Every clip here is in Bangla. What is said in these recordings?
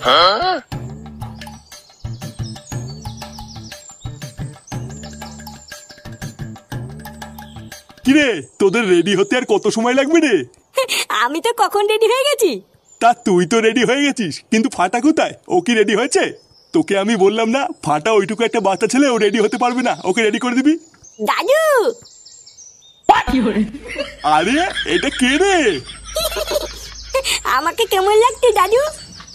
কিরে, তোদের রেডি হতে আর কত সময় লাগবে রে? আমি তো কখন রেডি হয়ে গেছি। তা তুই তো রেডি হয়ে গেছিস, কিন্তু ফাটা কোথায়? ও কি রেডি হয়েছে? তোকে আমি বললাম না, ফাটা ওইটুকু একটা বাচ্চা ছেলে, ও রেডি হতে পারবে না, ওকে রেডি করে দিবি। দাদু! আরে এটা কে রে? আমাকে কেমন লাগছে দাদু?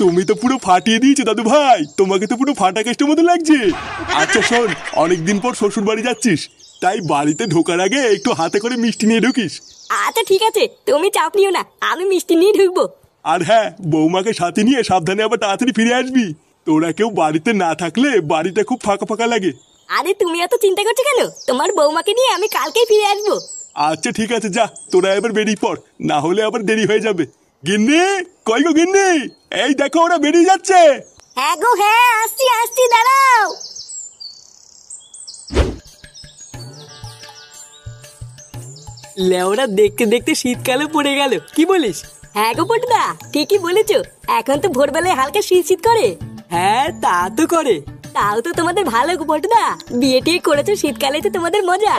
তুমি তো পুরো ফাটিয়ে দিয়েছো দাদু ভাই, তোমাকে তো পুরো ফাটা কেস্টের মতো লাগছে। আচ্ছা শোন, অনেকদিন পর শ্বশুর বাড়ি যাচ্ছিস, তাই বাড়িতে ঢোকার আগে একটু হাতে করে মিষ্টি নিয়ে ঢুকিস। আচ্ছা ঠিক আছে, তুমি চাপ নিও না, আমি মিষ্টি নিয়ে ঢুকবো। আর হ্যাঁ, বৌমাকে সাথে নিয়ে সাবধানে আবার তাড়াতাড়ি ফিরে আসবি। তোরা কেউ বাড়িতে না থাকলে বাড়িটা খুব ফাঁকা ফাঁকা লাগে। আরে তুমি এত চিন্তা করছো কেন? তোমার বৌমাকে নিয়ে আমি কালকেই ফিরে আসবো। আচ্ছা ঠিক আছে, যা তোরা এবার বেরিয়ে পড়, না হলে আবার দেরি হয়ে যাবে। গিন্নি, কই গো গিন্নি? এই দেখো ওরা বেরিয়ে যাচ্ছে। হ্যাঁ গো হ্যাঁ, আসছি আসছি, দাঁড়াও। লেওরা দেখতে দেখতে শীতকালে পড়ে গেল, কি বলিস? হ্যাঁ গো পটুদা, ঠিকই বলেছো। এখন তো ভোরবেলায় হালকা শীত শীত করে। হ্যাঁ তা তো করে। তাও তো তোমাদের ভালো গো পটুদা, বিয়ে টিয়ে করেছো শীতকালে, তো তোমাদের মজা।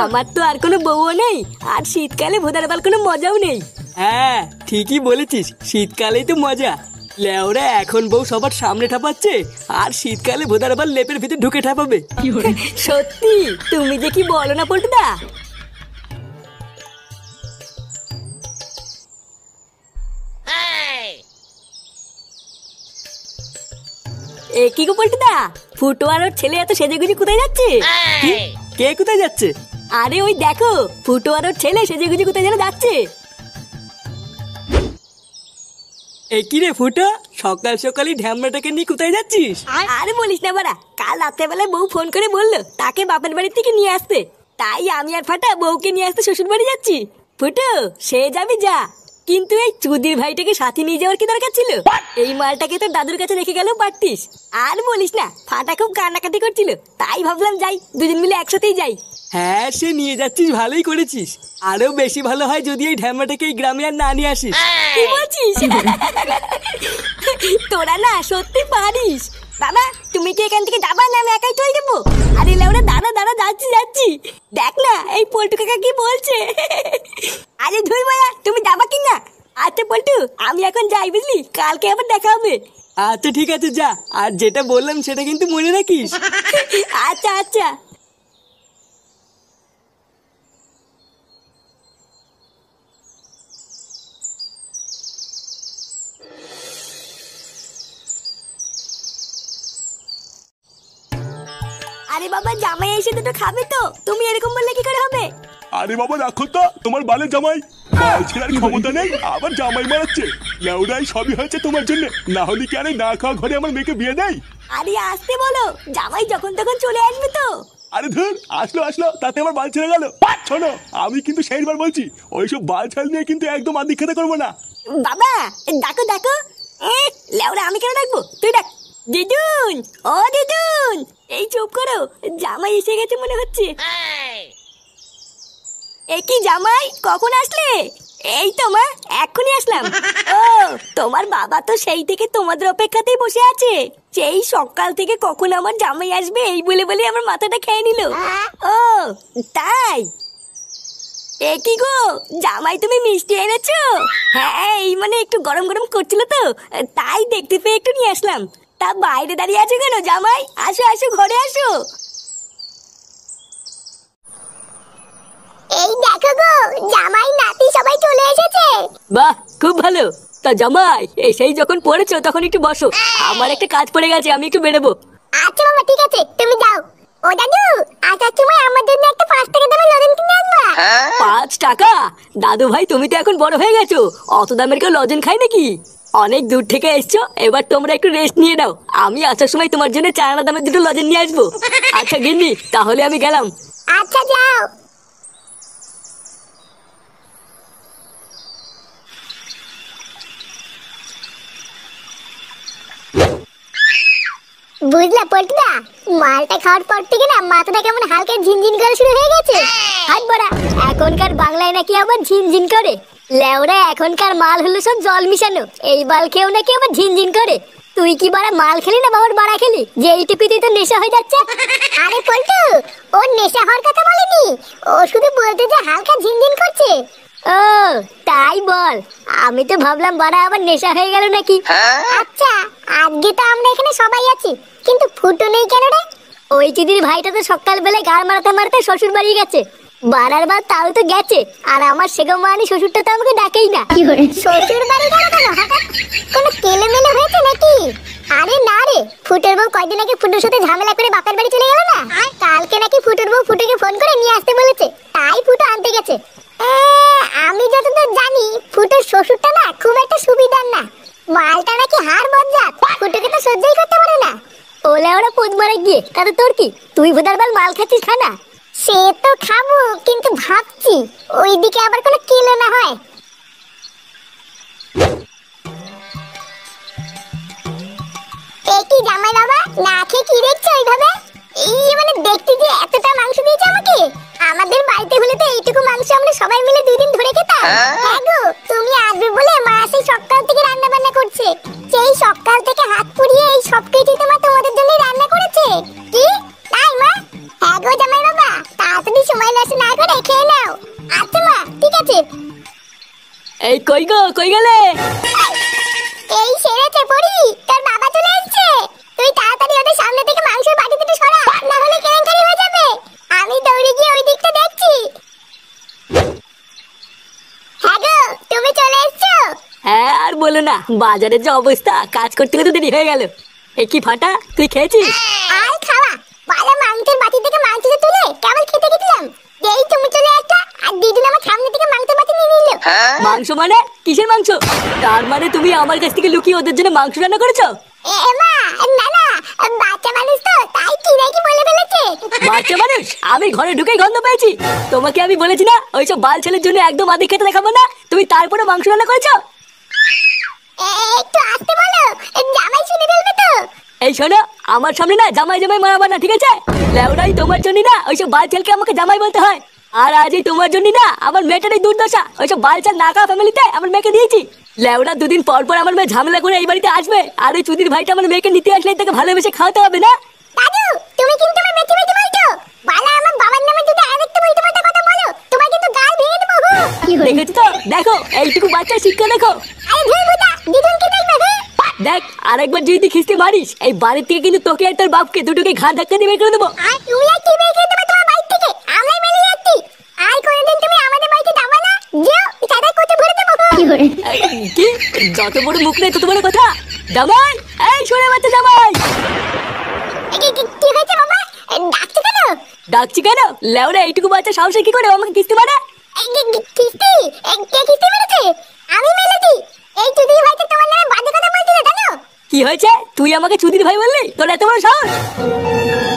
আমার তো আর কোনো বউও নেই, আর শীতকালে ভোদার বাল কোনো মজাও নেই। হ্যাঁ ঠিকই বলেছিস, শীতকালেই তো মজা। লেওরা এখন বউ সবার সামনে ঠাপাচ্ছে, আর শীতকালে ভোদার বাল লেপের ভিতরে ঢুকে ঠাপাবে। সত্যি, তুমি যে কি বলো না পটুদা। এ কি গো পল্টুদা, ফুটো আর ওর ছেলে এত সেজেগুজি কোথায় যাচ্ছে? কে কোথায় যাচ্ছে? আরে ওই দেখো, ফুটো আর ওর ছেলে সেজেগুজি কোথায় যেন যাচ্ছে। এ কি রে ফুটো, সকাল সকালই ঢ্যামড়াটাকে নিয়ে কোথায় যাচ্ছিস? আরে বলিস না বাড়া, কাল রাত্রেবেলায় বউ ফোন করে বললো তাকে বাপের বাড়ি থেকে নিয়ে আসতে, তাই আমি আর ফাটা বউকে নিয়ে আসতে শ্বশুর বাড়ি যাচ্ছি। ফুটো, সে যাবি যা, কিন্তু এই চুদির ভাইটাকে সাথে নিয়ে যাওয়ার কি দরকার ছিল? এই মালটাকে তোর দাদুর কাছে রেখে গেলেও পারতিস। আর বলিস না, ফাটা খুব কান্নাকাটি করছিল, তাই ভাবলাম যাই, দুজন মিলে একসাথেই যাই। হ্যাঁ সে নিয়ে যাচ্ছিস, ভালোই করেছিস। আরো বেশি ভালো হয় যদি এই ঢ্যামড়াটাকে এই গ্রামে আর না নিয়ে আসিস। কি বলছিস? তোরা না সত্যি পারিস। বাবা, তুমি কি এখান থেকে যাবা না আমি একাই চলে যাবো? আরে লেওরা, দাঁড়া দাঁড়া, যাচ্ছি যাচ্ছি। দেখ না এই পল্টু কাকা কি বলছে। আরে ধুই মায়া, তুমি যাবা কি না? আচ্ছা পল্টু, আমি এখন যাই, বুঝলি, কালকে আবার দেখা হবে। আচ্ছা ঠিক আছে যা, আর যেটা বললাম সেটা কিন্তু মনে রাখিস। আচ্ছা আচ্ছা। আরে বাবা, জামাই এসে দুটো খাবে তো, তুমি এরকম বললে কি করে হবে? আরে বাবা রাখো তো, তোমার বালের জামাই বাল ছেড়ার ক্ষমতা নেই, আবার জামাই মারাচ্ছে। লেউরাই সবই হয়েছে তোমার জন্য, না হলে কি আরে না খাওয়া ঘরে আমার মেয়েকে বিয়ে দেয়? আরে আসতে বলো, জামাই যখন তখন চলে আসবে তো। আরে ধর, আসলো আসলো, তাতে আমার বাল ছেড়ে গেল। শোনো, আমি কিন্তু সেইবার বলছি, ওইসব বাল ছাল নিয়ে কিন্তু একদম আদিক্ষেতা করবো না। বাবা ডাকো ডাকো। লেওরা আমি কেন ডাকবো, তুই ডাক। দিদুন, ও দিদুন, এই চুপ করো, জামাই এসে গেছে মনে হচ্ছে। এ কি জামাই, কখন আসলে? এই তো মা, এক্ষুনি আসলাম। ও, তোমার বাবা তো সেই থেকে তোমাদের অপেক্ষাতেই বসে আছে, সেই সকাল থেকে কখন আমার জামাই আসবে এই বলে বলে আমার মাথাটা খেয়ে নিল। ও তাই? এ কি গো জামাই, তুমি মিষ্টি এনেছো? হ্যাঁ, এই মানে একটু গরম গরম করছিল তো, তাই দেখতে পেয়ে একটু নিয়ে আসলাম। তা বাইরে দাঁড়িয়ে আছো কেন জামাই? আসো আসো, ঘরে আসো। এই দেখো গো, জামাই নাতি সবাই চলে এসেছে। বাহ, খুব ভালো। তা জামাই এসেই যখন পড়েছো তখন একটু বসো, আমার একটা কাজ পড়ে গেছে, আমি একটু বেরোবো। আচ্ছা বাবা ঠিক আছে, তুমি যাও। ও দাদু, আসার সময় আমার জন্য একটা 5 টাকা দামের লজেন কিনে আনবা। 5 টাকা? দাদু ভাই তুমি তো এখন বড় হয়ে গেছো, অত দামের কেউ লজেন খাই নাকি? অনেক দূর থেকে এসছো, এবার তোমরা একটু রেস্ট নিয়ে নাও, আমি আসার সময় তোমার জন্য 4 আনা দামের দুটো লজেন নিয়ে আসবো। আচ্ছা গিন্নি, তাহলে আমি গেলাম। আচ্ছা যাও। বুঝলা পল্টুদা, মালটা খাওয়ার পর থেকে না মাথাটা কেমন হালকা ঝিনঝিন করা শুরু হয়ে গেছে। হাত বড়া, এখনকার বাংলায় নাকি আবার ঝিনঝিন করে। লেওরা এখনকার মাল হলো সব জল মিশানো, এই বাল খেয়েও নাকি আবার ঝিনঝিন করে। তুই কি বাড়া মাল খেলি না বাবার বাড়া খেলি যে এইটুকুতেই তো নেশা হয়ে যাচ্ছে? আরে পল্টু, ওর নেশা হওয়ার কথা বলেনি, ও শুধু বলতে যে হালকা ঝিনঝিন করছে। ও তাই বল, আমি তো ভাবলাম বাড়া আবার নেশা হয়ে গেল নাকি। আচ্ছা, আজকে তো আমরা এখানে সবাই আছি, কিন্তু ফুটো নেই কেন রে? ওই চিদির ভাইটা তো সকালবেলায় গাল মারতে মারতে শ্বশুর বাড়ি গেছে। বাড়ার বার তাও তো গেছে, আর আমার সেগো মানি শ্বশুরটা তো আমাকে ডাকেই না। শ্বশুর বাড়ি গেল কেন হঠাৎ? কোনো কেলেমেলে হয়েছে নাকি? আরে না রে, ফুটোর বউ কয়দিন আগে ফুটোর সাথে ঝামেলা করে বাপের বাড়ি চলে গেল না। কালকে নাকি ফুটোর বউ ফুটোকে ফোন করে নিয়ে আসতে বলেছে, তাই ফুটো আনতে গেছে। আমি যতদূর জানি ফুটোর শ্বশুরটা না খুব একটা সুবিধার না, মালটা নাকি হাড় বজ্জাত, ফুটোকে তো সহ্যই করতে পারে না। ওলা ওরা পোদ মারা গিয়ে তাতে তোর কি? তুই ভোদার বাল মাল খাচ্ছিস, খানা। সে তো খাবো, কিন্তু ভাবছি ওইদিকে আবার কোনো কিলো না হয়। কি জামাই বাবা, না খেয়ে কি দেখছো এইভাবে? এই মানে দেখতে যে এতটা মাংস দিয়েছে আমাকে, আমাদের বাড়িতে হলে তো এইটুকু মাংস আমরা সবাই মিলে 2 দিন ধরে খেতাম। হ্যাঁ গো, তুমি আসবে বলে মা সেই সকাল থেকে রান্না বান্না করছে, সেই সকাল থেকে হাত পুড়িয়ে এই সব কিছুই তোমাদের জন্য রান্না করেছে। কি তাই মা? হ্যাঁ গো জামাই বাবা, তাড়াতাড়ি সময় নষ্ট না করে খেয়ে নাও। আচ্ছা মা, ঠিক আছে। এই কই গো, কই গেলে? এই সেরেছে পড়ি, তোর বাবা চলে এসেছে। তুই তাড়াতাড়ি ওদের সামনে থেকে মাংসের বাটি দুটো সরা, না হলে কেলেঙ্কারি হয়ে যাবে। আমি দৌড়ে গিয়ে ওই দিকটা দেখছি। হ্যাঁ গো, তুমি চলে এসেছো? হ্যাঁ, আর বলো না, বাজারের যে অবস্থা, কাজ করতে করতে দেরি হয়ে গেল। এ কি ফাটা, তুই খেয়েছিস? আর খাওয়া বালা মাংসের বাটি থেকে মাংস তুলে কেবল খেতে গেছিলাম, যেই তুমি চলে আসলা আর দিদিন আমার সামনে থেকে মাংসের বাটি নিয়ে নিল। মাংস মানে? কিসের মাংস? তার মানে তুমি আমার কাছ থেকে লুকিয়ে ওদের জন্য মাংস রান্না করেছো? মা, না না, বাচ্চা মানুষ তো, তাই কি নাকি বলে ফেলেছে। বাচ্চা মানুষ? আমি ঘরে ঢুকেই গন্ধ পেয়েছি। তোমাকে আমি বলেছি না ওইসব বাল ছেলের জন্য একদম আদি খেতে দেখাবো না, তুমি তারপরে মাংস রান্না করেছো? একটু আসতে বলো, জামাই শুনে ফেলবে তো। এই শোনো, আমার সামনে না জামাই জামাই মারাবার না, ঠিক আছে? লেওরাই তোমার জন্য না ওইসব বাল ছেলেকে আমাকে জামাই বলতে হয়। আর আজ এই তোমার জন্য না আমার মেয়েটারই দুর্দশা, ওইসব বালচাল নাকা ফ্যামিলিতে আমার মেয়েকে দিয়েছি। লেওরা 2 দিন পর পর আমার মেয়ে ঝামেলা করে এই বাড়িতে আসবে, আর ওই চুদির ভাইটা আমার মেয়েকে নিতে আসলে তাকে ভালোবেসে খাওয়াতে হবে না? দাদু, তুমি কিন্তু আমার বেঁচে বেঁচে বলছো। বালা আমার বাবার নামে যদি আরেকটা বলতে পারতে কথা বলো, তোমার কিন্তু গাল ভেঙে দেবো। দেখেছো তো, দেখো এইটুকু বাচ্চার শিক্ষা দেখো। আরে ধুর বুদা, দিদুনকে দেখবে। দেখ, আরেকবার যদি খিস্তে মারিস এই বাড়ির থেকে কিন্তু তোকে আর তোর বাপকে দুটোকে ঘাট ধাক্কা দিয়ে বের করে দেবো। আর তুমি আর কি বের করে দেবে তোমার বাড়ি থেকে? আমরাই বেরিয়ে যাচ্ছি। আর কোনোদিন তুমি আমাদের বাড়িতে যাবে না, যেও সাদা কোটে ভরে দেবো। কি? যত বড় মুখ নেই তত বড় কথা। জামাই, এই শুনে বাচ্চা জামাই। কি হয়েছে বাবা, ডাকছো কেন? ডাকছি কেন? লেওরা এইটুকু বাচ্চা সাহসে কি করে আমাকে কিস্তি মারে? কিস্তি? কে কিস্তি মেরেছে? আমি মেরেছি। এই চুদির ভাইকে তোমার নামে বাজে কথা বলছিল জানো? কি হয়েছে? তুই আমাকে চুদির ভাই বললি? তোর এত বড় সাহস?